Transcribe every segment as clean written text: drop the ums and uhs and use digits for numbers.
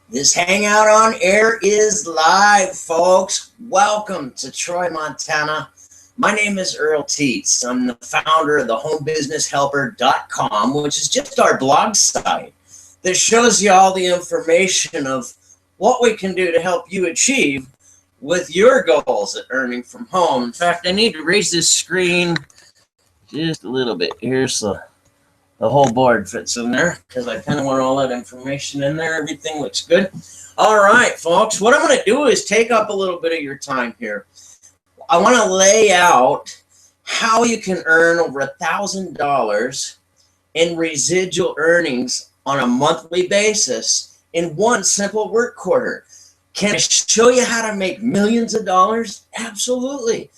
This hangout on air is live, folks. Welcome to Troy, Montana. My name is Earl Teets. I'm the founder of the homebusinesshelper.com, which is just our blog site that shows you all the information of what we can do to help you achieve with your goals at earning from home. In fact, I need to raise this screen just a little bit. Here's the whole board fits in there because I kind of want all that information in there. Everything looks good. All right, folks, what I'm going to do is take up a little bit of your time here. I want to lay out how you can earn over $1,000 in residual earnings on a monthly basis in one simple work quarter. Can I show you how to make millions of dollars? Absolutely.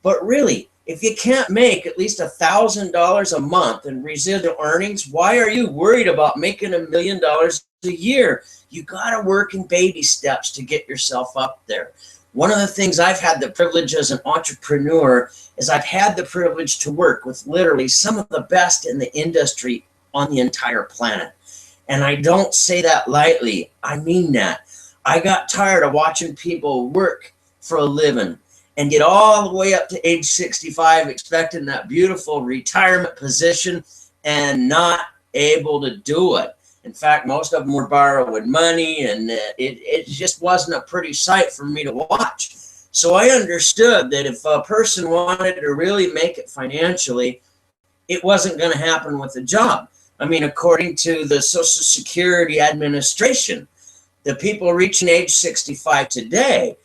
But really, if you can't make at least $1,000 a month in residual earnings, why are you worried about making $1 million a year? You got to work in baby steps to get yourself up there. One of the things I've had the privilege as an entrepreneur is I've had the privilege to work with literally some of the best in the industry on the entire planet. And I don't say that lightly. I mean that. I got tired of watching people work for a living and get all the way up to age 65 expecting that beautiful retirement position and not able to do it. In fact, most of them were borrowing money, and it just wasn't a pretty sight for me to watch. So I understood that if a person wanted to really make it financially, it wasn't going to happen with a job. I mean, according to the Social Security Administration, the people reaching age 65 today,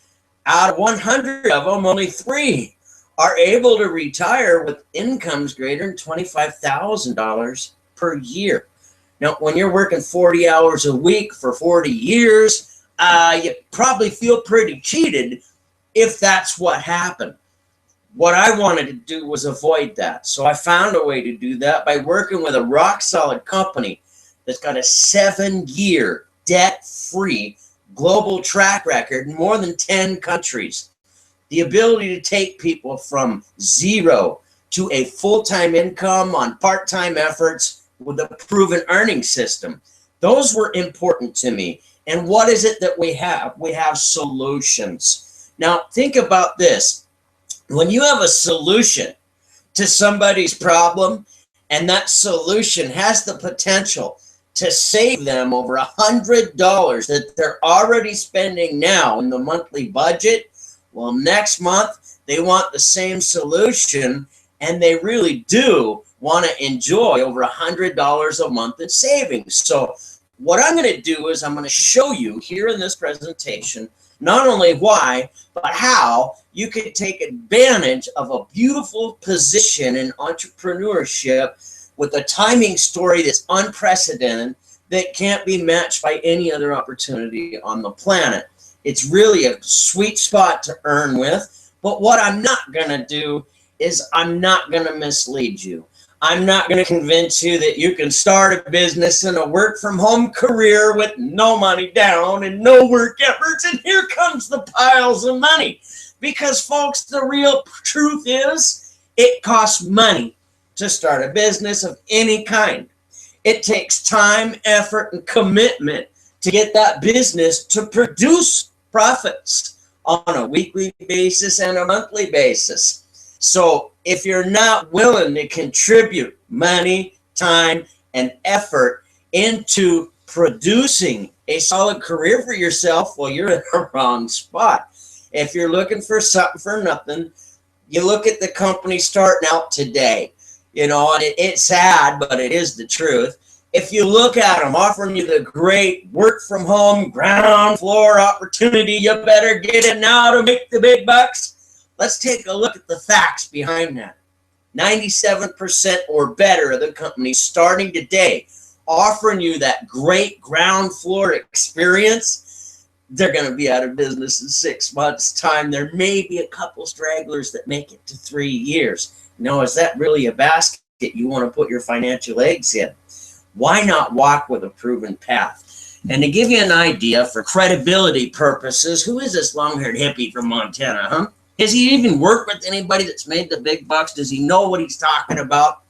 out of 100 of them, only 3 are able to retire with incomes greater than $25,000 per year. Now, when you're working 40 hours a week for 40 years, you probably feel pretty cheated if that's what happened. What I wanted to do was avoid that. So I found a way to do that by working with a rock-solid company that's got a 7-year debt-free global track record in more than 10 countries. The ability to take people from zero to a full-time income on part-time efforts with a proven earning system. Those were important to me. And what is it that we have? We have solutions. Now, think about this. When you have a solution to somebody's problem, and that solution has the potential to save them over $100 that they're already spending now in the monthly budget, well, next month they want the same solution, and they really do want to enjoy over $100 a month in savings. So what I'm going to do is I'm going to show you here in this presentation not only why, but how you can take advantage of a beautiful position in entrepreneurship with a timing story that's unprecedented, that can't be matched by any other opportunity on the planet. It's really a sweet spot to earn with. But what I'm not going to do is I'm not going to mislead you. I'm not going to convince you that you can start a business in a work-from-home career with no money down and no work efforts, and here comes the piles of money. Because, folks, the real truth is it costs money to start a business of any kind. It takes time, effort, and commitment to get that business to produce profits on a weekly basis and a monthly basis. So if you're not willing to contribute money, time, and effort into producing a solid career for yourself, well, you're in the wrong spot. If you're looking for something for nothing, you look at the company starting out today. You know, and it's sad, but it is the truth. If you look at them offering you the great work from home ground floor opportunity, you better get it now to make the big bucks. Let's take a look at the facts behind that. 97% or better of the companies starting today offering you that great ground floor experience, they're going to be out of business in 6 months' time. There may be a couple stragglers that make it to 3 years. Now, is that really a basket you want to put your financial eggs in? Why not walk with a proven path? And to give you an idea, for credibility purposes, who is this long-haired hippie from Montana, huh? Has he even worked with anybody that's made the big bucks? Does he know what he's talking about?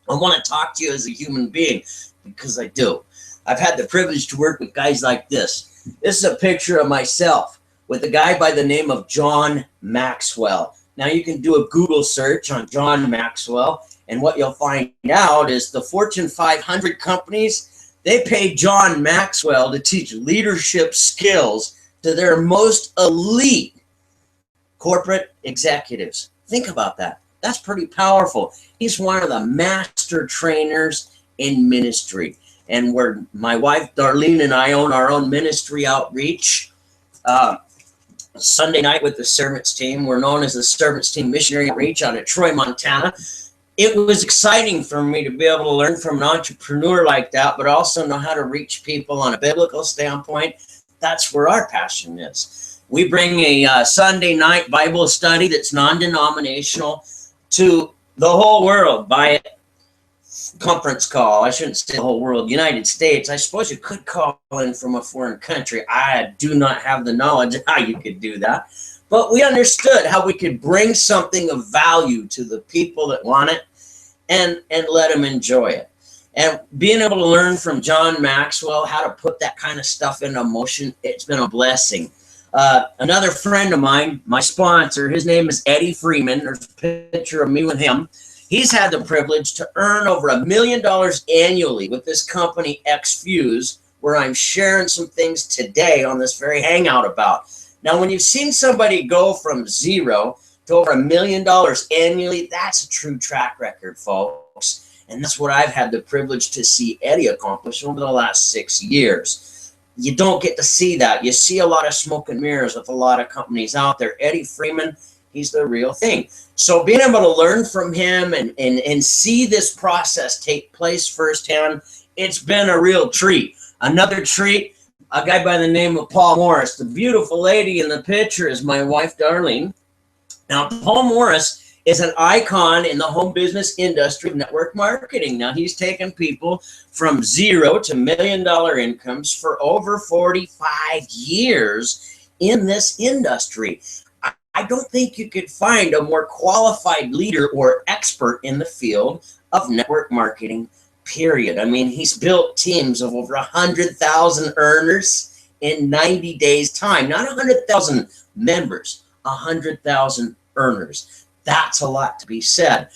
I want to talk to you as a human being because I do. I've had the privilege to work with guys like this. This is a picture of myself with a guy by the name of John Maxwell. Now you can do a Google search on John Maxwell, and what you'll find out is the Fortune 500 companies, they pay John Maxwell to teach leadership skills to their most elite corporate executives. Think about that. That's pretty powerful. He's one of the master trainers in ministry. And where my wife Darlene and I own our own ministry outreach. Sunday night with the servants team. We're known as the servants team missionary outreach out of Troy, Montana. It was exciting for me to be able to learn from an entrepreneur like that, but also know how to reach people on a biblical standpoint. That's where our passion is. We bring a Sunday night Bible study that's non-denominational to the whole world by conference call. I shouldn't say the whole world, United States. I suppose you could call in from a foreign country. I do not have the knowledge of how you could do that. But we understood how we could bring something of value to the people that want it and let them enjoy it. And being able to learn from John Maxwell how to put that kind of stuff into motion, it's been a blessing. Another friend of mine, my sponsor, his name is Eddie Freeman. There's a picture of me with him. He's had the privilege to earn over $1 million annually with this company, X-Fuse, where I'm sharing some things today on this very hangout about. Now, when you've seen somebody go from zero to over $1 million annually, that's a true track record, folks. And that's what I've had the privilege to see Eddie accomplish over the last 6 years. You don't get to see that. You see a lot of smoke and mirrors with a lot of companies out there. Eddie Freeman, he's the real thing. So being able to learn from him and see this process take place firsthand, it's been a real treat. Another treat, a guy by the name of Paul Morris. The beautiful lady in the picture is my wife, Darlene. Now, Paul Morris is an icon in the home business industry of network marketing. Now, he's taken people from zero to $1 million incomes for over 45 years in this industry. I don't think you could find a more qualified leader or expert in the field of network marketing, period. I mean, he's built teams of over 100,000 earners in 90 days' time. Not 100,000 members, 100,000 earners. That's a lot to be said.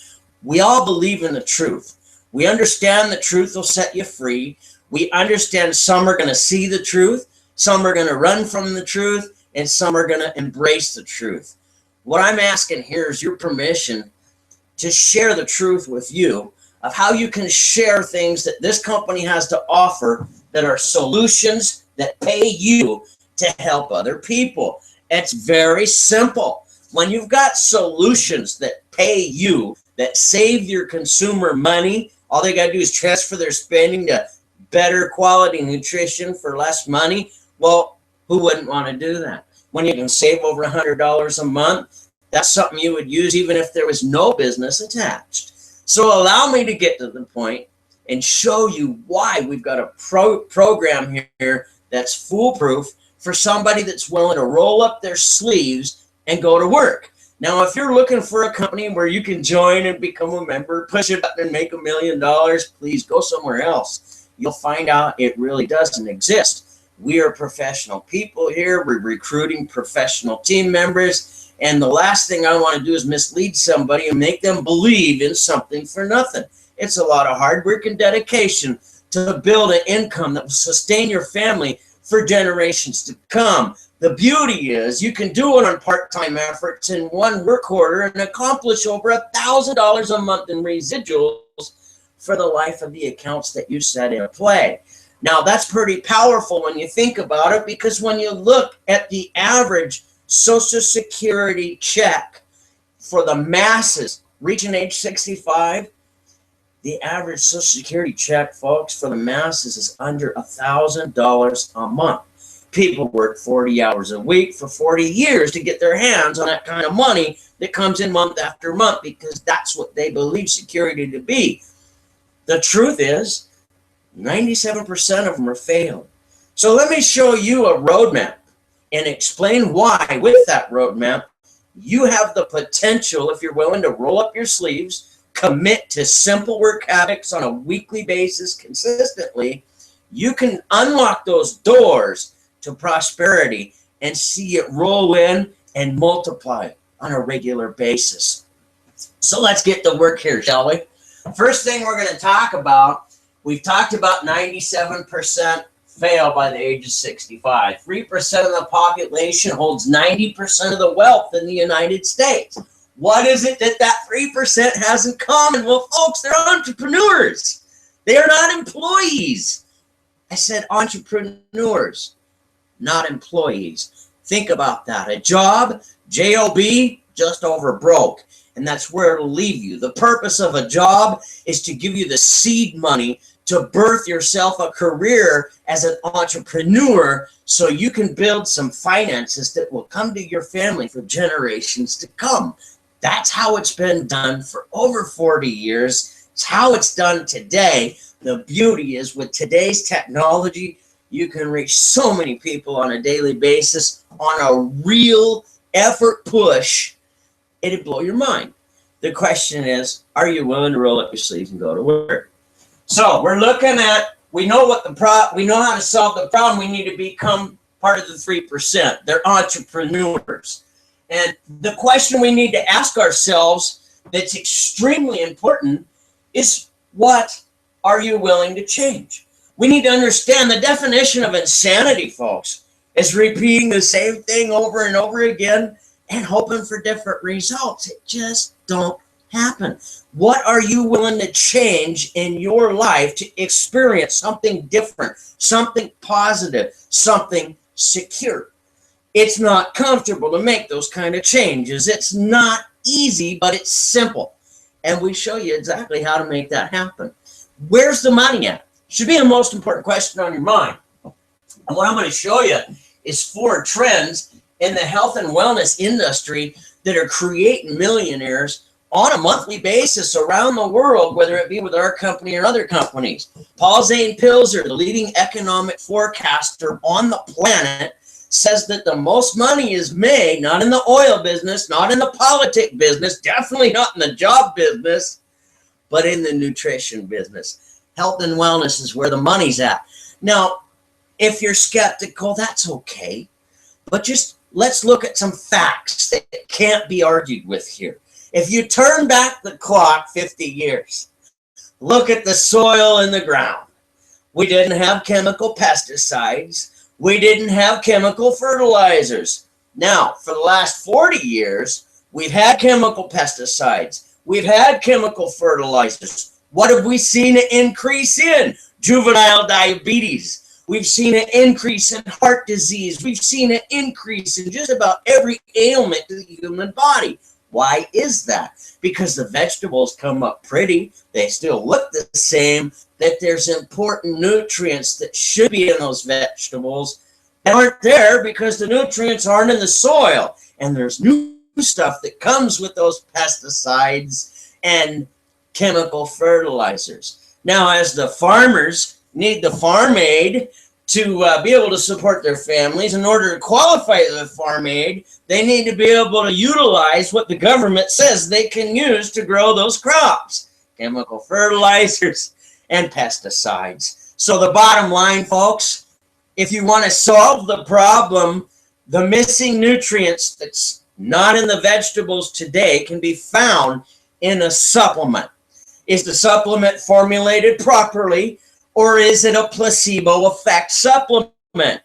We all believe in the truth. We understand the truth will set you free. We understand some are going to see the truth, some are going to run from the truth, and some are going to embrace the truth. What I'm asking here is your permission to share the truth with you of how you can share things that this company has to offer that are solutions that pay you to help other people. It's very simple. When you've got solutions that pay you, that save your consumer money, all they got to do is transfer their spending to better quality nutrition for less money. Well, who wouldn't want to do that? When you can save over $100 a month, that's something you would use even if there was no business attached. So allow me to get to the point and show you why we've got a program here that's foolproof for somebody that's willing to roll up their sleeves and go to work. Now, if you're looking for a company where you can join and become a member, push a button and make $1 million, please go somewhere else. You'll find out it really doesn't exist. We are professional people here. We're recruiting professional team members. And the last thing I want to do is mislead somebody and make them believe in something for nothing. It's a lot of hard work and dedication to build an income that will sustain your family for generations to come. The beauty is you can do it on part-time efforts in one work order and accomplish over $1,000 a month in residuals for the life of the accounts that you set in play. Now, that's pretty powerful when you think about it, because when you look at the average Social Security check for the masses reaching age 65, the average Social Security check, folks, for the masses is under $1,000 a month. People work 40 hours a week for 40 years to get their hands on that kind of money that comes in month after month, because that's what they believe security to be. The truth is, 97% of them are failed. So let me show you a roadmap and explain why with that roadmap you have the potential, if you're willing to roll up your sleeves, commit to simple work habits on a weekly basis consistently, you can unlock those doors to prosperity and see it roll in and multiply on a regular basis. So let's get to work here, shall we? First thing we're going to talk about, we've talked about 97% fail by the age of 65. 3% of the population holds 90% of the wealth in the United States. What is it that 3% has in common? Well, folks, they're entrepreneurs. They are not employees. I said entrepreneurs, not employees. Think about that. A job, J-O-B, just over broke. And that's where it'll leave you. The purpose of a job is to give you the seed money to birth yourself a career as an entrepreneur so you can build some finances that will come to your family for generations to come. That's how it's been done for over 40 years. It's how it's done today. The beauty is with today's technology, you can reach so many people on a daily basis on a real effort push. It'd blow your mind. The question is, are you willing to roll up your sleeves and go to work? So we're looking at, we know how to solve the problem. We need to become part of the 3%. They're entrepreneurs. And the question we need to ask ourselves that's extremely important is, what are you willing to change? We need to understand the definition of insanity, folks, is repeating the same thing over and over again and hoping for different results. It just don't happen. What are you willing to change in your life to experience something different, something positive, something secure? It's not comfortable to make those kind of changes. It's not easy, but it's simple. And we show you exactly how to make that happen. Where's the money at? Should be the most important question on your mind. And what I'm going to show you is 4 trends in the health and wellness industry that are creating millionaires on a monthly basis around the world, whether it be with our company or other companies. Paul Zane Pilzer, the leading economic forecaster on the planet, says that the most money is made not in the oil business, not in the politic business, definitely not in the job business, but in the nutrition business. Health and wellness is where the money's at. Now, if you're skeptical, that's okay. But just let's look at some facts that can't be argued with here. If you turn back the clock 50 years, look at the soil and the ground. We didn't have chemical pesticides. We didn't have chemical fertilizers. Now, for the last 40 years, we've had chemical pesticides. We've had chemical fertilizers. What have we seen an increase in? Juvenile diabetes. We've seen an increase in heart disease. We've seen an increase in just about every ailment to the human body. Why is that? Because the vegetables come up pretty. They still look the same. That there's important nutrients that should be in those vegetables that aren't there because the nutrients aren't in the soil. And there's new stuff that comes with those pesticides and chemical fertilizers. Now, as the farmers need the farm aid to be able to support their families, in order to qualify for the farm aid, they need to be able to utilize what the government says they can use to grow those crops. Chemical fertilizers and pesticides. So the bottom line, folks, if you want to solve the problem, the missing nutrients that's not in the vegetables today can be found in a supplement. Is the supplement formulated properly, or is it a placebo effect supplement?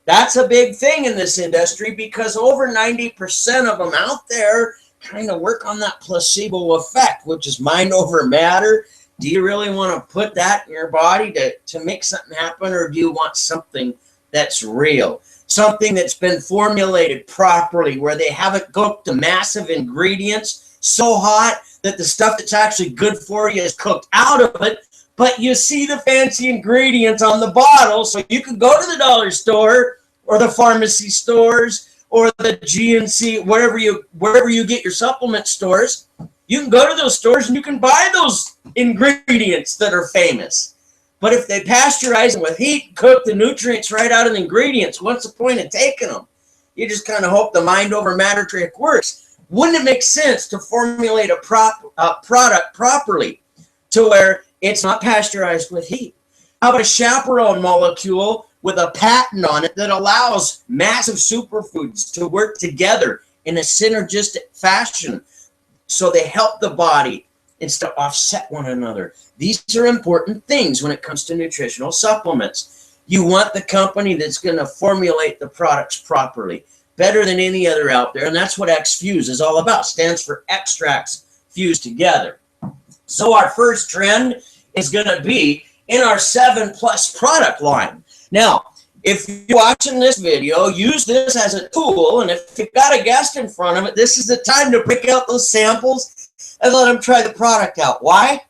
That's a big thing in this industry because over 90% of them out there kind of work on that placebo effect, which is mind over matter. Do you really want to put that in your body to make something happen, or do you want something that's real? Something that's been formulated properly, where they haven't cooked the massive ingredients so hot that the stuff that's actually good for you is cooked out of it, but you see the fancy ingredients on the bottle, so you can go to the dollar store or the pharmacy stores or the GNC, wherever you get your supplement stores. You can go to those stores and you can buy those ingredients that are famous. But if they pasteurize them with heat, cook the nutrients right out of the ingredients, what's the point of taking them? You just kind of hope the mind over matter trick works. Wouldn't it make sense to formulate a product properly to where it's not pasteurized with heat? How about a chaperone molecule with a patent on it that allows massive superfoods to work together in a synergistic fashion. So they help the body instead of offset one another. These are important things when it comes to nutritional supplements. You want the company that's going to formulate the products properly, better than any other out there. And that's what X-Fuse is all about. Stands for extracts fused together. So our first trend is going to be in our 7+ product line. Now, if you're watching this video, use this as a tool, and if you've got a guest in front of it, this is the time to break out those samples and let them try the product out. Why?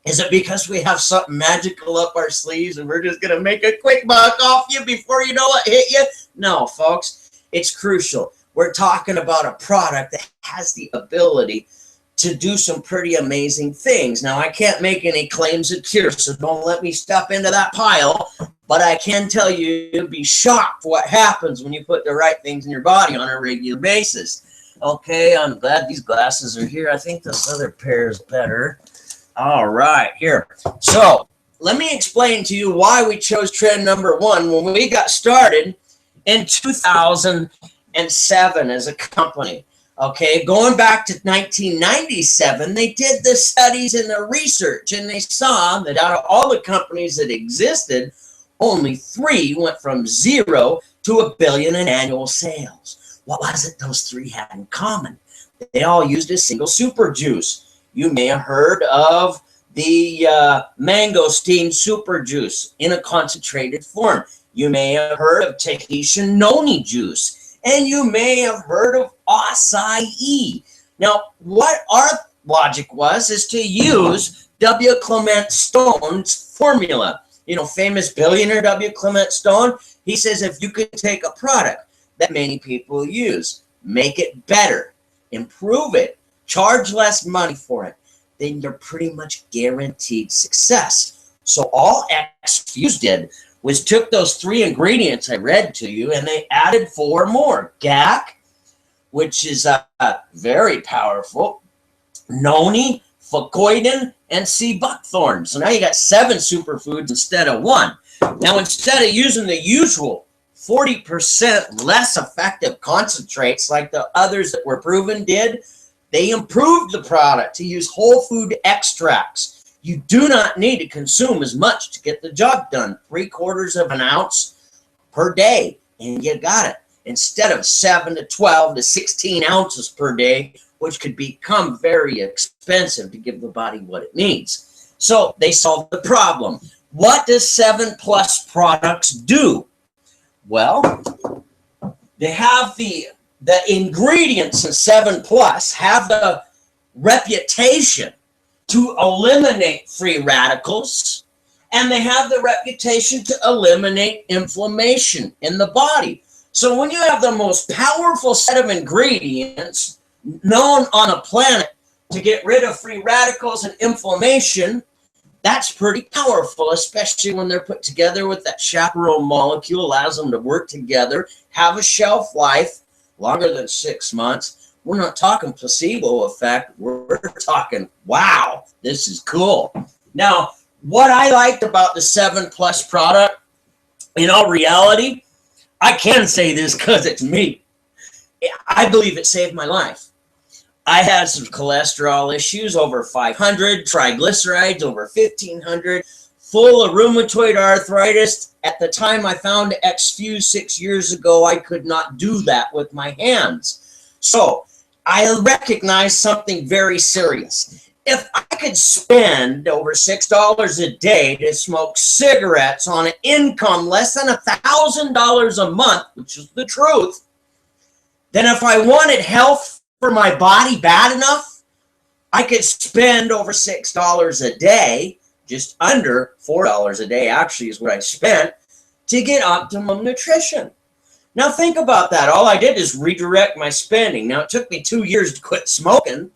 Is it because we have something magical up our sleeves and we're just going to make a quick buck off you before you know what hit you? No, folks, it's crucial. We're talking about a product that has the ability to do some pretty amazing things. Now, I can't make any claims of cure, so don't let me step into that pile, but I can tell you, you'll be shocked what happens when you put the right things in your body on a regular basis. Okay, I'm glad these glasses are here. I think this other pair is better. All right, here. So, let me explain to you why we chose trend number 1 when we got started in 2007 as a company. Okay, going back to 1997, they did the studies and the research, and they saw that out of all the companies that existed, only 3 went from 0 to $1 billion in annual sales. What was it those 3 had in common? They all used a single super juice. You may have heard of the mango steamed super juice in a concentrated form. You may have heard of Tahitian noni juice. And you may have heard of acai. Now, what our logic was is to use W. Clement Stone's formula. You know, famous billionaire W. Clement Stone. He says if you could take a product that many people use, make it better, improve it, charge less money for it, then you're pretty much guaranteed success. So all X-Fuse did was took those 3 ingredients I read to you, and they added 4 more. GAC, which is very powerful, noni, fucoidan, and sea buckthorn. So now you got 7 superfoods instead of 1. Now, instead of using the usual 40% less effective concentrates like the others that were proven did, they improved the product to use whole food extracts. You do not need to consume as much to get the job done. 3/4 of an ounce per day, and you got it. Instead of 7 to 12 to 16 ounces per day, which could become very expensive to give the body what it needs. So they solved the problem. What does 7+ products do? Well, they have the ingredients in 7+ have the reputation to eliminate free radicals, and they have the reputation to eliminate inflammation in the body. So when you have the most powerful set of ingredients known on a planet to get rid of free radicals and inflammation, that's pretty powerful, especially when they're put together with that chaperone molecule, allows them to work together, have a shelf life longer than 6 months. We're not talking placebo effect. We're talking, wow, this is cool. Now, what I liked about the 7+ product, in all reality, I can say this because it's me. I believe it saved my life. I had some cholesterol issues, over 500, triglycerides, over 1,500, full of rheumatoid arthritis. At the time I found X-Fuse 6 years ago, I could not do that with my hands. So I recognized something very serious. If I could spend over $6 a day to smoke cigarettes on an income less than $1,000 a month, which is the truth, then if I wanted health for my body bad enough, I could spend over $6 a day, just under $4 a day actually is what I spent, to get optimum nutrition. Now think about that. All I did is redirect my spending. Now it took me 2 years to quit smoking,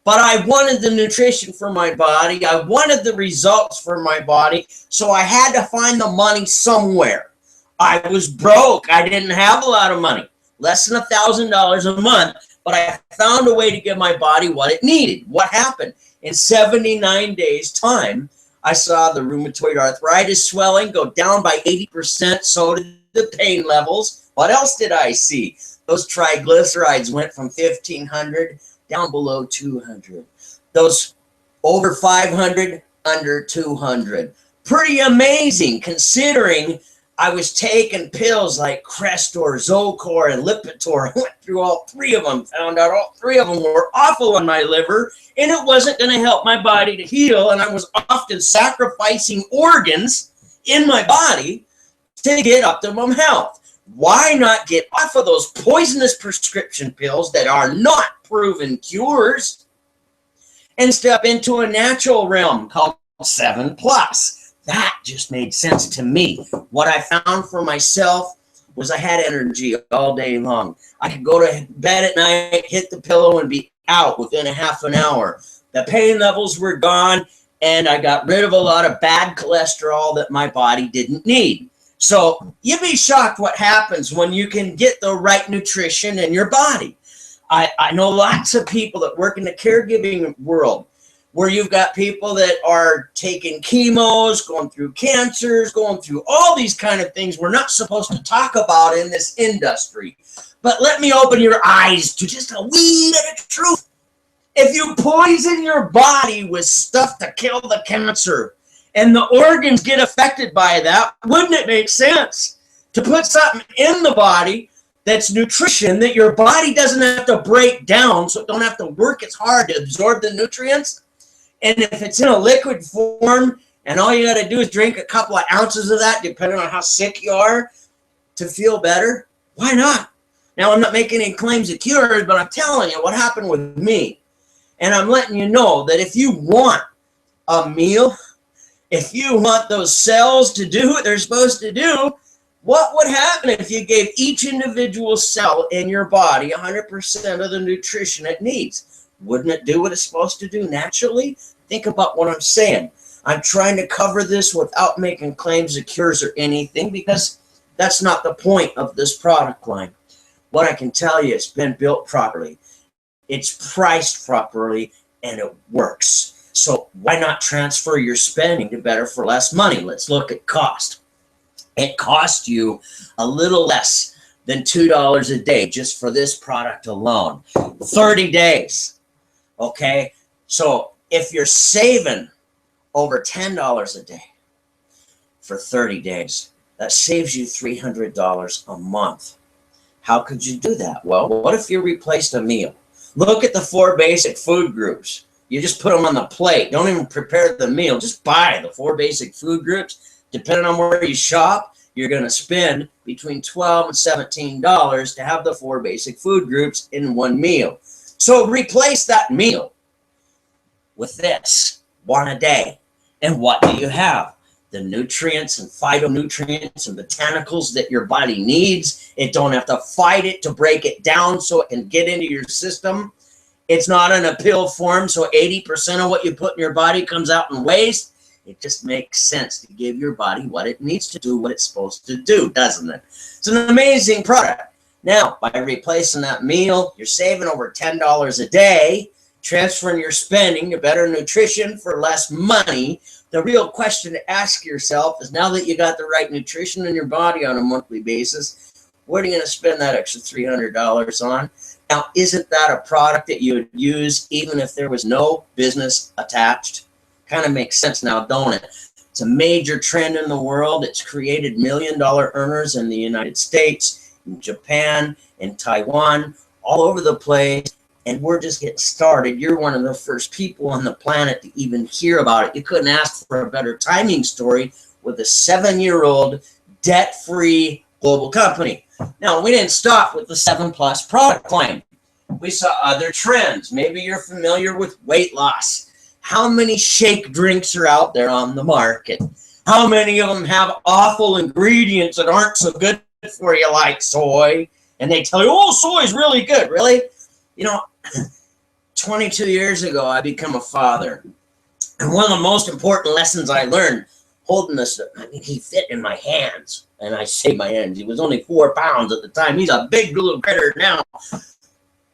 but I wanted the nutrition for my body. I wanted the results for my body, so I had to find the money somewhere. I was broke. I didn't have a lot of money, less than $1,000 a month, but I found a way to give my body what it needed. What happened? In 79 days' time, I saw the rheumatoid arthritis swelling go down by 80%. So did the pain levels. What else did I see? Those triglycerides went from 1,500 down below 200. Those over 500, under 200. Pretty amazing considering I was taking pills like Crestor, Zocor, and Lipitor. I went through all three of them, found out all three of them were awful on my liver, and it wasn't going to help my body to heal, and I was often sacrificing organs in my body to get optimum health. Why not get off of those poisonous prescription pills that are not proven cures and step into a natural realm called 7+? That just made sense to me. What I found for myself was I had energy all day long. I could go to bed at night, hit the pillow, and be out within a half an hour. The pain levels were gone, and I got rid of a lot of bad cholesterol that my body didn't need. So you'd be shocked what happens when you can get the right nutrition in your body. I know lots of people that work in the caregiving world where you've got people that are taking chemos, going through cancers, going through all these kind of things we're not supposed to talk about in this industry. But let me open your eyes to just a wee bit of truth. If you poison your body with stuff to kill the cancer and the organs get affected by that, wouldn't it make sense to put something in the body that's nutrition that your body doesn't have to break down, so it don't have to work as hard to absorb the nutrients? And if it's in a liquid form and all you got to do is drink a couple of ounces of that, depending on how sick you are, to feel better, why not? Now, I'm not making any claims of cures, but I'm telling you what happened with me. And I'm letting you know that if you want a meal, if you want those cells to do what they're supposed to do, what would happen if you gave each individual cell in your body 100% of the nutrition it needs? Wouldn't it do what it's supposed to do naturally? Think about what I'm saying. I'm trying to cover this without making claims of cures or anything, because that's not the point of this product line. What I can tell you, it's been built properly, it's priced properly, and it works. So why not transfer your spending to better for less money? Let's look at cost. It costs you a little less than $2 a day just for this product alone. 30 days. Okay, so if you're saving over $10 a day for 30 days, that saves you $300 a month. How could you do that? Well, what if you replaced a meal? Look at the 4 basic food groups. You just put them on the plate. Don't even prepare the meal. Just buy the 4 basic food groups. Depending on where you shop, you're going to spend between $12 and $17 to have the 4 basic food groups in one meal. So replace that meal with this, one a day. And what do you have? The nutrients and phytonutrients and botanicals that your body needs. It don't have to fight it to break it down so it can get into your system. It's not in a pill form, so 80% of what you put in your body comes out in waste. It just makes sense to give your body what it needs to do, what it's supposed to do, doesn't it? It's an amazing product. Now, by replacing that meal, you're saving over $10 a day, transferring your spending to better nutrition for less money. The real question to ask yourself is, now that you got the right nutrition in your body on a monthly basis, what are you going to spend that extra $300 on? Now, isn't that a product that you would use even if there was no business attached? Kind of makes sense now, don't it? It's a major trend in the world. It's created million-dollar earners in the United States, in Japan, in Taiwan, all over the place. And we're just getting started. You're one of the first people on the planet to even hear about it. You couldn't ask for a better timing story with a 7-year-old debt-free global company. Now, we didn't stop with the 7+ product line. We saw other trends. Maybe you're familiar with weight loss. How many shake drinks are out there on the market? How many of them have awful ingredients that aren't so good for you, like soy? And they tell you, oh, soy is really good. Really? You know, 22 years ago, I became a father. And one of the most important lessons I learned, holding this, I mean, he fit in my hands. And I say my hands. He was only 4 pounds at the time. He's a big little critter now.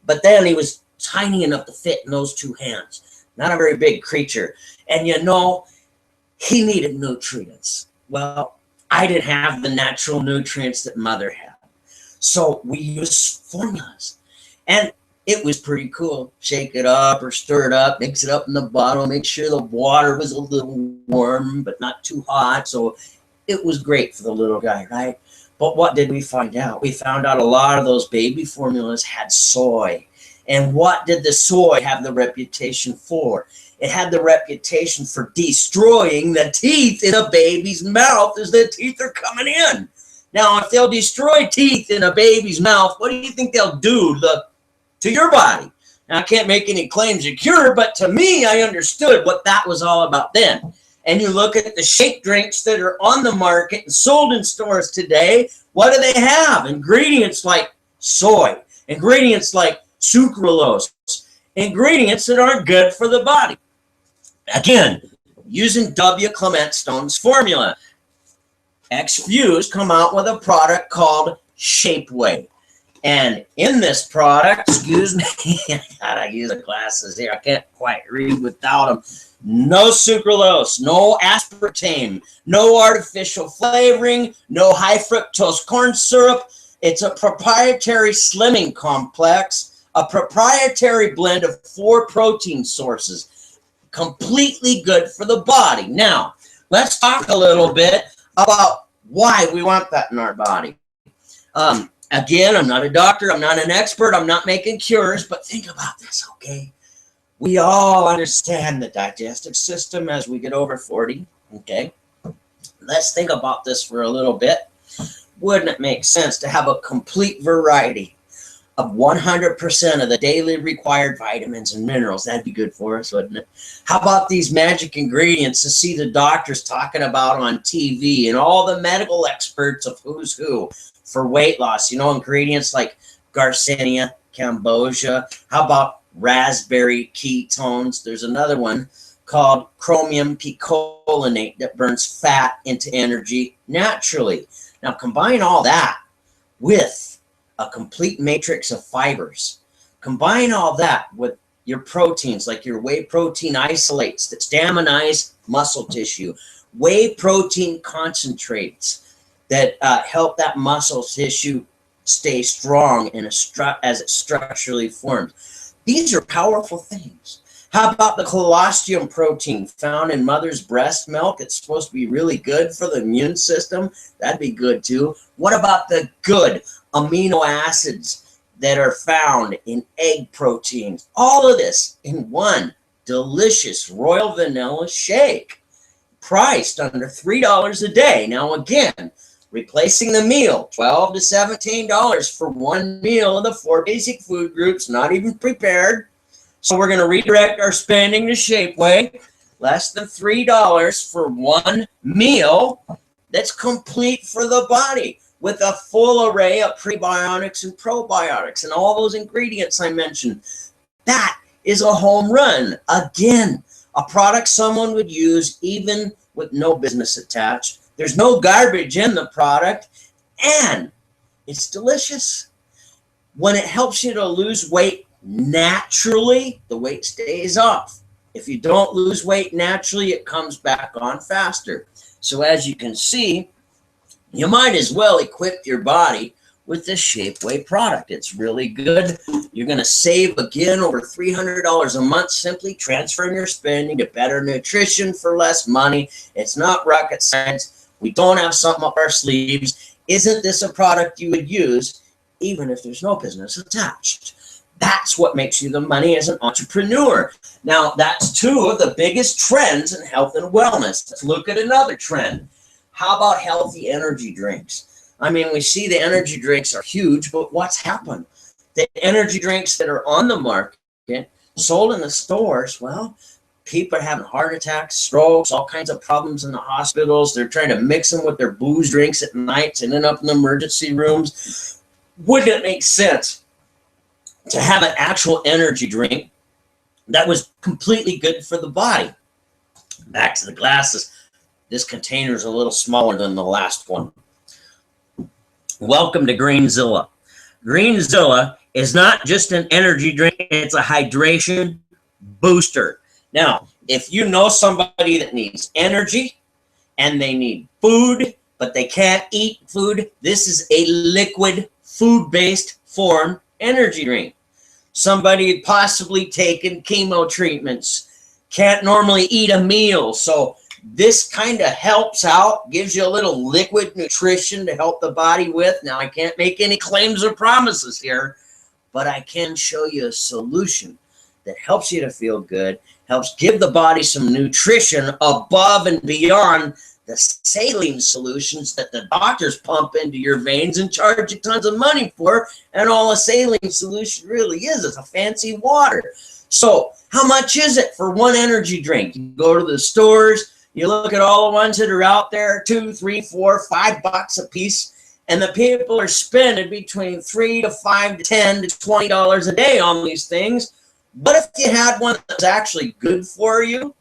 But then he was tiny enough to fit in those 2 hands. Not a very big creature. And you know, He needed nutrients. Well, I didn't have the natural nutrients that mother had. So we used formulas. And it was pretty cool. Shake it up or stir it up, mix it up in the bottle, make sure the water was a little warm, but not too hot. So it was great for the little guy, right? But what did we find out? We found out a lot of those baby formulas had soy. And what did the soy have the reputation for? It had the reputation for destroying the teeth in a baby's mouth as the teeth are coming in. Now, if they'll destroy teeth in a baby's mouth, what do you think they'll do to your body? Now, I can't make any claims of cure, but to me, I understood what that was all about then. And you look at the shake drinks that are on the market and sold in stores today, what do they have? Ingredients like soy, ingredients like sucralose, ingredients that aren't good for the body. Again, using W. Clement Stone's formula, X-Fuse come out with a product called Shapeway. And in this product, excuse me, I gotta use the glasses here. I can't quite read without them. No sucralose, no aspartame, no artificial flavoring, no high fructose corn syrup. It's a proprietary slimming complex, a proprietary blend of 4 protein sources, completely good for the body. Now, let's talk a little bit about why we want that in our body. Again, I'm not a doctor, I'm not an expert, I'm not making cures, but think about this, okay? We all understand the digestive system as we get over 40, okay? Let's think about this for a little bit. Wouldn't it make sense to have a complete variety of 100% of the daily required vitamins and minerals? That'd be good for us, wouldn't it? How about these magic ingredients to see the doctors talking about on TV and all the medical experts of who's who for weight loss? You know, ingredients like Garcinia, Cambogia. How about raspberry ketones? There's another one called chromium picolinate that burns fat into energy naturally. Now, combine all that with a complete matrix of fibers. Combine all that with your proteins, like your whey protein isolates that staminize muscle tissue, whey protein concentrates that help that muscle tissue stay strong and as it structurally forms. These are powerful things. How about the colostrum protein found in mother's breast milk? It's supposed to be really good for the immune system. That'd be good too. What about the good amino acids that are found in egg proteins? All of this in one delicious royal vanilla shake, priced under $3 a day. Now again, replacing the meal, $12 to $17 for one meal of the 4 basic food groups, not even prepared. So we're going to redirect our spending to Shapeway, less than $3 for one meal that's complete for the body with a full array of prebiotics and probiotics and all those ingredients I mentioned. That is a home run. Again, a product someone would use even with no business attached. There's no garbage in the product, and it's delicious. When it helps you to lose weight naturally, the weight stays off. If you don't lose weight naturally, it comes back on faster. So as you can see, you might as well equip your body with this Shapeway product. It's really good. You're going to save, again, over $300 a month simply transferring your spending to better nutrition for less money. It's not rocket science. We don't have something up our sleeves. Isn't this a product you would use even if there's no business attached? That's what makes you the money as an entrepreneur. Now, that's 2 of the biggest trends in health and wellness. Let's look at another trend. How about healthy energy drinks? I mean, we see the energy drinks are huge, but what's happened? The energy drinks that are on the market, sold in the stores, well, people are having heart attacks, strokes, all kinds of problems in the hospitals. They're trying to mix them with their booze drinks at night and end up in the emergency rooms. Wouldn't it make sense to have an actual energy drink that was completely good for the body? Back to the glasses. This container is a little smaller than the last one. Welcome to Greenzilla. Greenzilla is not just an energy drink, it's a hydration booster. Now, if you know somebody that needs energy and they need food, but they can't eat food, this is a liquid, food-based form energy drink. Somebody possibly taken chemo treatments, can't normally eat a meal, so this kind of helps out, gives you a little liquid nutrition to help the body with. Now, I can't make any claims or promises here, but I can show you a solution that helps you to feel good, helps give the body some nutrition above and beyond the saline solutions that the doctors pump into your veins and charge you tons of money for. And all a saline solution really is a fancy water. So how much is it for one energy drink? You go to the stores, you look at all the ones that are out there, $2, $3, $4, $5 a piece, and the people are spending between $3 to $5 to $10 to $20 a day on these things. What if you had one that was actually good for you,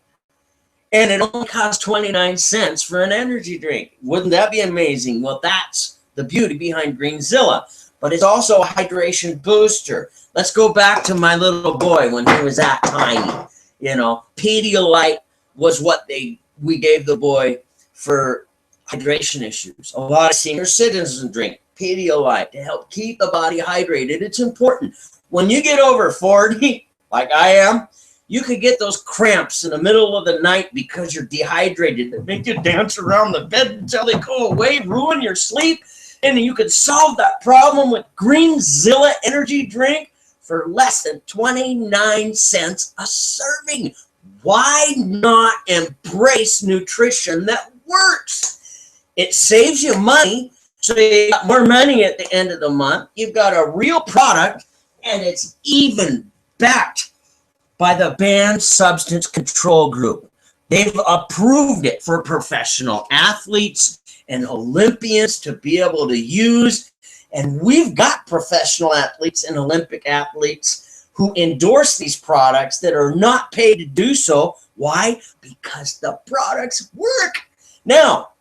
and it only costs 29 cents for an energy drink? Wouldn't that be amazing? Well, that's the beauty behind Greenzilla. But it's also a hydration booster. Let's go back to my little boy when he was that tiny. You know, Pedialyte was what we gave the boy for hydration issues. A lot of senior citizens drink Pedialyte to help keep the body hydrated. It's important. When you get over 40, like I am, you could get those cramps in the middle of the night because you're dehydrated that make you dance around the bed until they go away, ruin your sleep. And you could solve that problem with Greenzilla energy drink for less than 29 cents a serving. Why not embrace nutrition that works? It saves you money, so you got more money at the end of the month. You've got a real product, and it's even backed by the Banned Substance Control Group. They've approved it for professional athletes and Olympians to be able to use. And we've got professional athletes and Olympic athletes who endorse these products that are not paid to do so. Why? Because the products work. Now,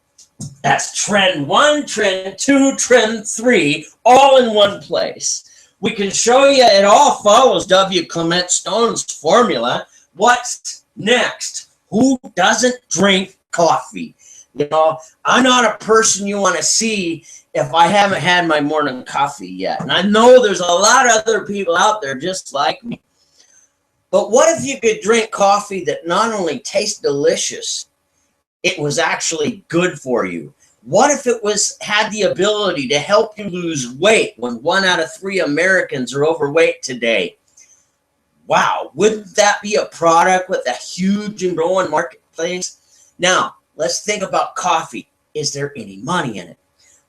that's trend 1, trend 2, trend 3, all in one place. We can show you it all follows W. Clement Stone's formula. What's next? Who doesn't drink coffee? You know, I'm not a person you want to see if I haven't had my morning coffee yet. And I know there's a lot of other people out there just like me. But what if you could drink coffee that not only tastes delicious, it was actually good for you? What if it had the ability to help you lose weight when 1 out of 3 Americans are overweight today? Wow, wouldn't that be a product with a huge and growing marketplace? Now, let's think about coffee. Is there any money in it?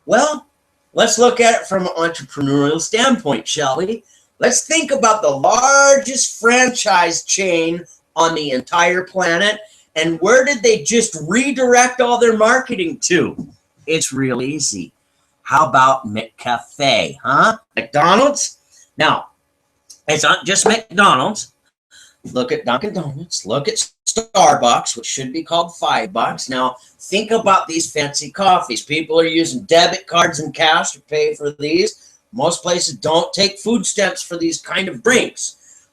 Well, let's look at it from an entrepreneurial standpoint, shall we? Let's think about the largest franchise chain on the entire planet, and where did they just redirect all their marketing to? It's real easy. How about McCafe, huh? McDonald's? Now, it's not just McDonald's. Look at Dunkin' Donuts. Look at Starbucks, which should be called $5. Now, think about these fancy coffees. People are using debit cards and cash to pay for these. Most places don't take food stamps for these kind of drinks.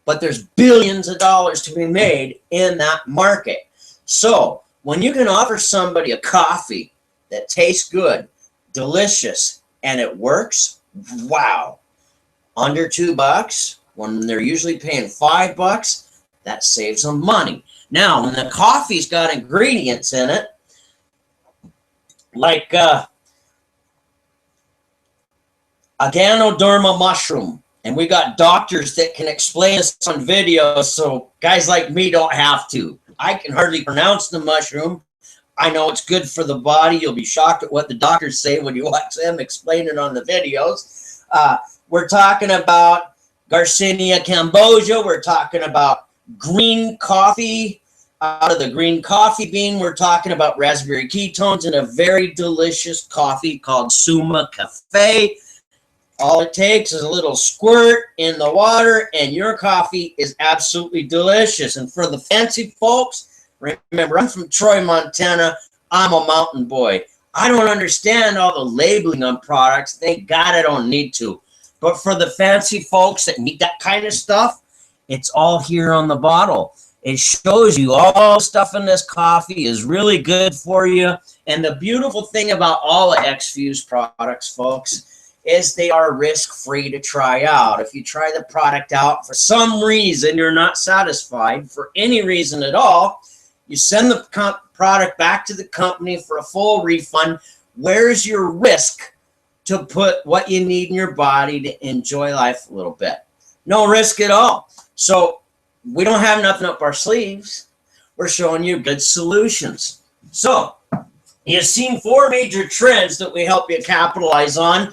But there's billions of dollars to be made in that market. So, when you can offer somebody a coffee that tastes good, delicious, and it works, wow. Under $2, when they're usually paying $5, that saves them money. Now, when the coffee's got ingredients in it, like Ganoderma mushroom, and we got doctors that can explain this on video, so guys like me don't have to. I can hardly pronounce the mushroom. I know it's good for the body. You'll be shocked at what the doctors say when you watch them explain it on the videos. We're talking about Garcinia cambogia. We're talking about green coffee. Out of the green coffee bean, we're talking about raspberry ketones and a very delicious coffee called Suma Cafe. All it takes is a little squirt in the water, and your coffee is absolutely delicious. And for the fancy folks, remember, I'm from Troy, Montana. I'm a mountain boy. I don't understand all the labeling on products. Thank God I don't need to. But for the fancy folks that need that kind of stuff, it's all here on the bottle. It shows you all the stuff in this coffee is really good for you. And the beautiful thing about all the X-Fuse products, folks, is they are risk-free to try out. If you try the product out for some reason you're not satisfied, for any reason at all, you send the product back to the company for a full refund. Where's your risk to put what you need in your body to enjoy life a little bit? No risk at all. So we don't have nothing up our sleeves. We're showing you good solutions. So you've seen 4 major trends that we help you capitalize on.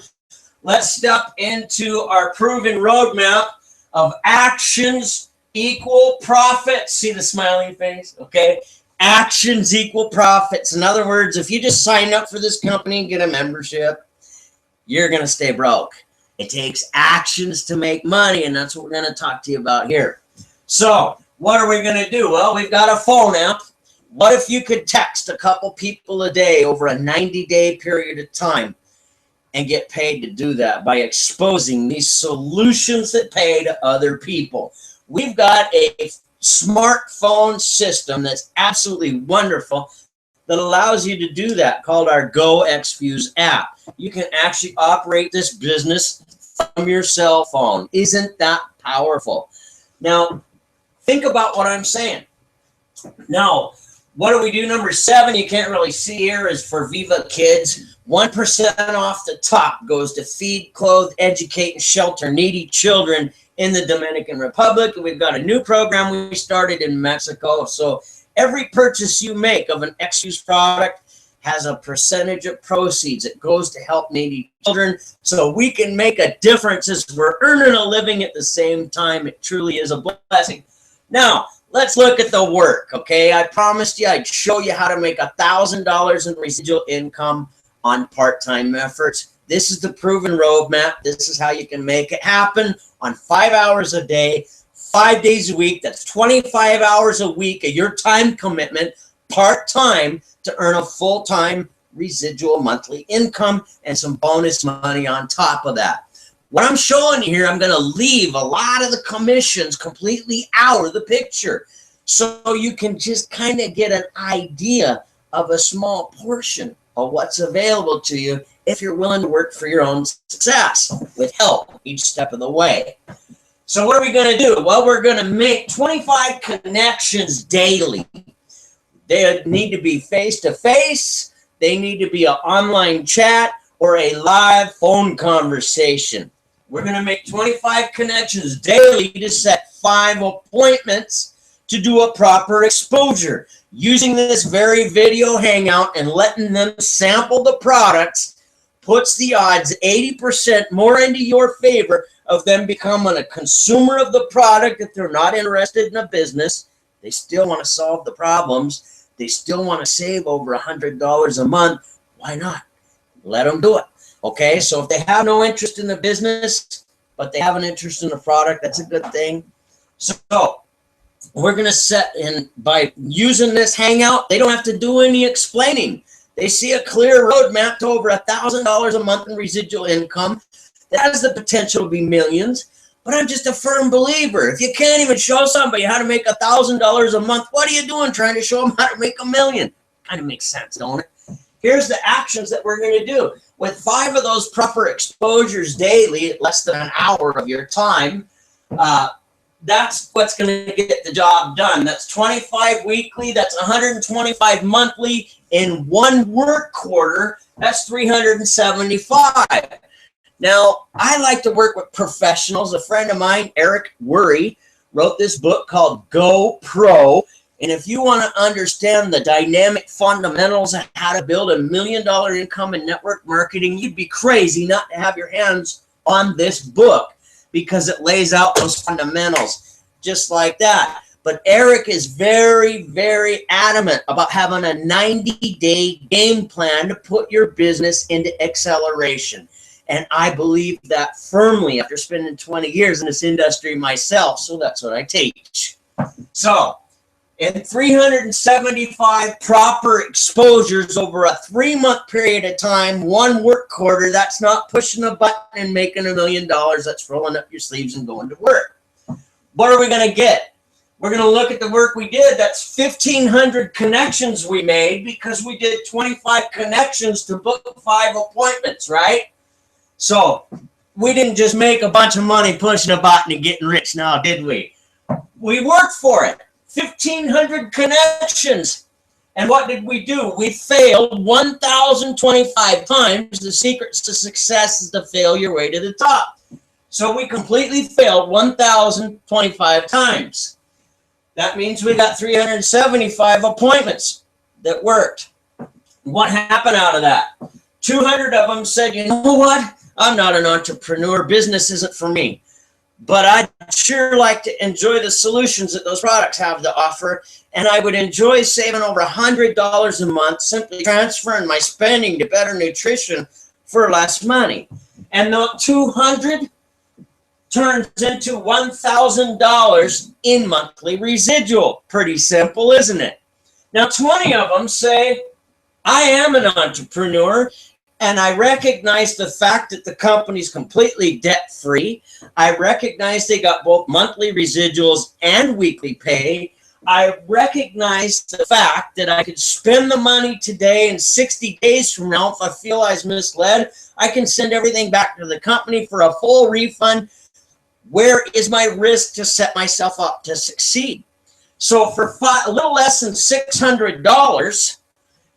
Let's step into our proven roadmap of actions equal profits. See the smiling face? Okay. Actions equal profits. In other words, if you just sign up for this company and get a membership, you're going to stay broke. It takes actions to make money, and that's what we're going to talk to you about here. So what are we going to do? Well, we've got a phone app. What if you could text a couple people a day over a 90-day period of time and get paid to do that by exposing these solutions that pay to other people? We've got a smartphone system that's absolutely wonderful that allows you to do that, called our Go X-Fuse app. You can actually operate this business from your cell phone. Isn't that powerful? Now, think about what I'm saying. Now, what do we do? Number 7, you can't really see here, is for Viva Kids. 1% off the top goes to feed, clothe, educate, and shelter needy children in the Dominican Republic. And we've got a new program we started in Mexico. So every purchase you make of an X-Fuse product has a percentage of proceeds. It goes to help needy children, so we can make a difference as we're earning a living at the same time. It truly is a blessing. Now, let's look at the work, okay? I promised you I'd show you how to make $1,000 in residual income on part-time efforts. This is the proven roadmap. This is how you can make it happen on 5 hours a day, 5 days a week. That's 25 hours a week of your time commitment, part-time, to earn a full-time residual monthly income and some bonus money on top of that. What I'm showing you here, I'm going to leave a lot of the commissions completely out of the picture, so you can just kind of get an idea of a small portion of what's available to you if you're willing to work for your own success with help each step of the way. So what are we going to do? Well, we're going to make 25 connections daily. They need to be face-to-face. They need to be an online chat or a live phone conversation. We're going to make 25 connections daily to set 5 appointments to do a proper exposure. Using this very video hangout and letting them sample the products puts the odds 80% more into your favor of them becoming a consumer of the product. If they're not interested in a business, they still want to solve the problems. They still want to save over $100 a month. Why not? Let them do it. Okay, so if they have no interest in the business, but they have an interest in the product, that's a good thing. So we're going to set in, by using this hangout, they don't have to do any explaining. They see a clear roadmap to over $1,000 a month in residual income that has the potential to be millions. But I'm just a firm believer. If you can't even show somebody how to make $1,000 a month, what are you doing trying to show them how to make $1 million? Kind of makes sense, don't it? Here's the actions that we're going to do. With 5 of those proper exposures daily at less than an hour of your time, that's what's going to get the job done. That's 25 weekly. That's 125 monthly. In 1 work quarter, that's 375. Now, I like to work with professionals. A friend of mine, Eric Worre, wrote this book called Go Pro. And if you want to understand the dynamic fundamentals of how to build $1 million income in network marketing, you'd be crazy not to have your hands on this book, because it lays out those fundamentals just like that. But Eric is very, very adamant about having a 90-day game plan to put your business into acceleration. And I believe that firmly after spending 20 years in this industry myself. So that's what I teach. So in 375 proper exposures over a 3-month period of time, 1 work quarter, that's not pushing a button and making $1 million. That's rolling up your sleeves and going to work. What are we going to get? We're going to look at the work we did. That's 1,500 connections we made because we did 25 connections to book 5 appointments, right? So we didn't just make a bunch of money pushing a button and getting rich now, did we? We worked for it. 1,500 connections. And what did we do? We failed 1,025 times. The secret to success is to fail your way to the top. So we completely failed 1,025 times. That means we got 375 appointments that worked. What happened out of that? 200 of them said, you know what? I'm not an entrepreneur. Business isn't for me. But I'd sure like to enjoy the solutions that those products have to offer. And I would enjoy saving over $100 a month simply transferring my spending to better nutrition for less money. And the 200 turns into $1,000 in monthly residual. Pretty simple, isn't it? Now, 20 of them say, I am an entrepreneur, and I recognize the fact that the company's completely debt-free. I recognize they got both monthly residuals and weekly pay. I recognize the fact that I could spend the money today and 60 days from now, if I feel I was misled, I can send everything back to the company for a full refund. Where is my risk to set myself up to succeed? So for a little less than $600,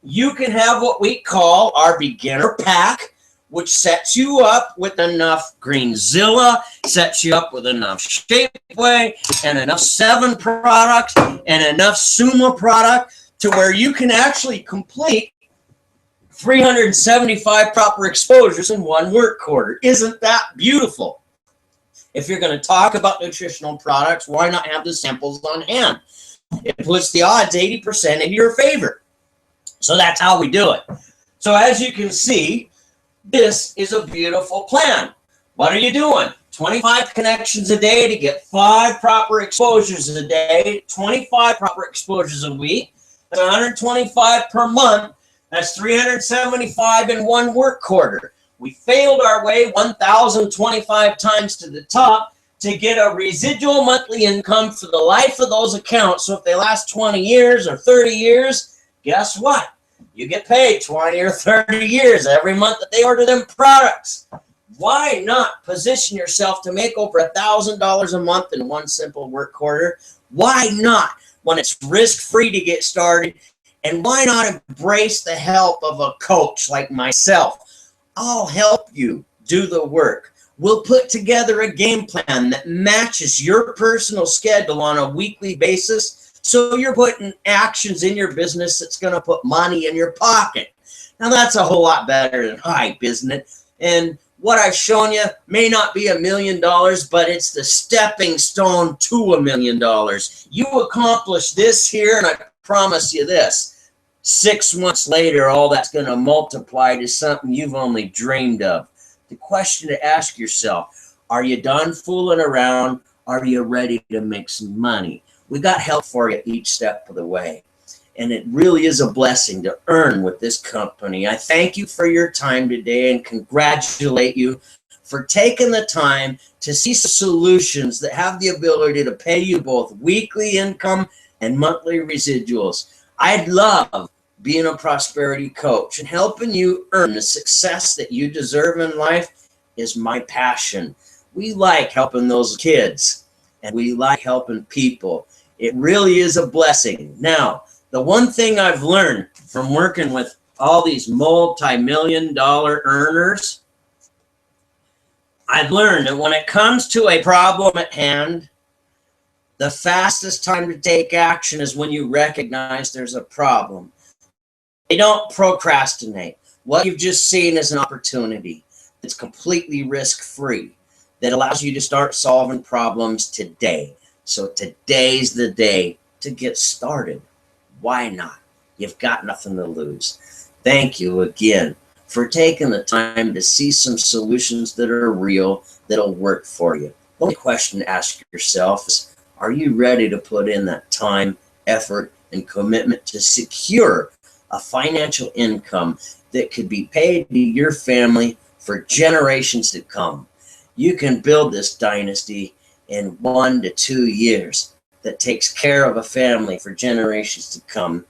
you can have what we call our beginner pack, which sets you up with enough Greenzilla, sets you up with enough Shapewear, and enough 7 products, and enough Suma product to where you can actually complete 375 proper exposures in one work quarter. Isn't that beautiful? If you're going to talk about nutritional products, why not have the samples on hand? It puts the odds 80% in your favor. So that's how we do it. So as you can see, this is a beautiful plan. What are you doing? 25 connections a day to get 5 proper exposures a day, 25 proper exposures a week. That's 125 per month. That's 375 in one work quarter. We failed our way 1,025 times to the top to get a residual monthly income for the life of those accounts. So if they last 20 years or 30 years, guess what? You get paid 20 or 30 years every month that they order them products. Why not position yourself to make over $1,000 a month in one simple work quarter? Why not when it's risk-free to get started? And why not embrace the help of a coach like myself? I'll help you do the work. We'll put together a game plan that matches your personal schedule on a weekly basis, so you're putting actions in your business that's going to put money in your pocket. Now, that's a whole lot better than hype, isn't it? And what I've shown you may not be $1 million, but it's the stepping stone to $1 million. You accomplish this here, and I promise you this. 6 months later, all that's going to multiply to something you've only dreamed of. The question to ask yourself, are you done fooling around? Are you ready to make some money? We got help for you each step of the way. And it really is a blessing to earn with this company. I thank you for your time today and congratulate you for taking the time to see solutions that have the ability to pay you both weekly income and monthly residuals. I'd love being a prosperity coach and helping you earn the success that you deserve in life is my passion. We like helping those kids and we like helping people. It really is a blessing. Now, the one thing I've learned from working with all these multi-million-dollar earners, I've learned that when it comes to a problem at hand, the fastest time to take action is when you recognize there's a problem. They don't procrastinate. What you've just seen is an opportunity that's completely risk-free, that allows you to start solving problems today. So today's the day to get started. Why not? You've got nothing to lose. Thank you again for taking the time to see some solutions that are real, that'll work for you. The only question to ask yourself is, are you ready to put in that time, effort, and commitment to secure a financial income that could be paid to your family for generations to come? You can build this dynasty in 1 to 2 years. that takes care of a family for generations to come.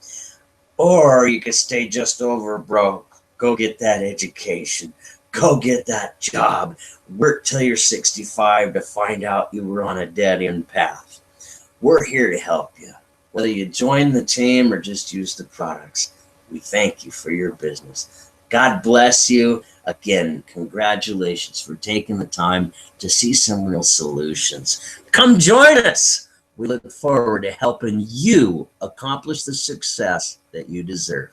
Or you could stay just over broke. Go get that education. Go get that job. Work till you're 65 to find out you were on a dead end path. We're here to help you. Whether you join the team or just use the products, we thank you for your business. God bless you. Again, congratulations for taking the time to see some real solutions. Come join us. We look forward to helping you accomplish the success that you deserve.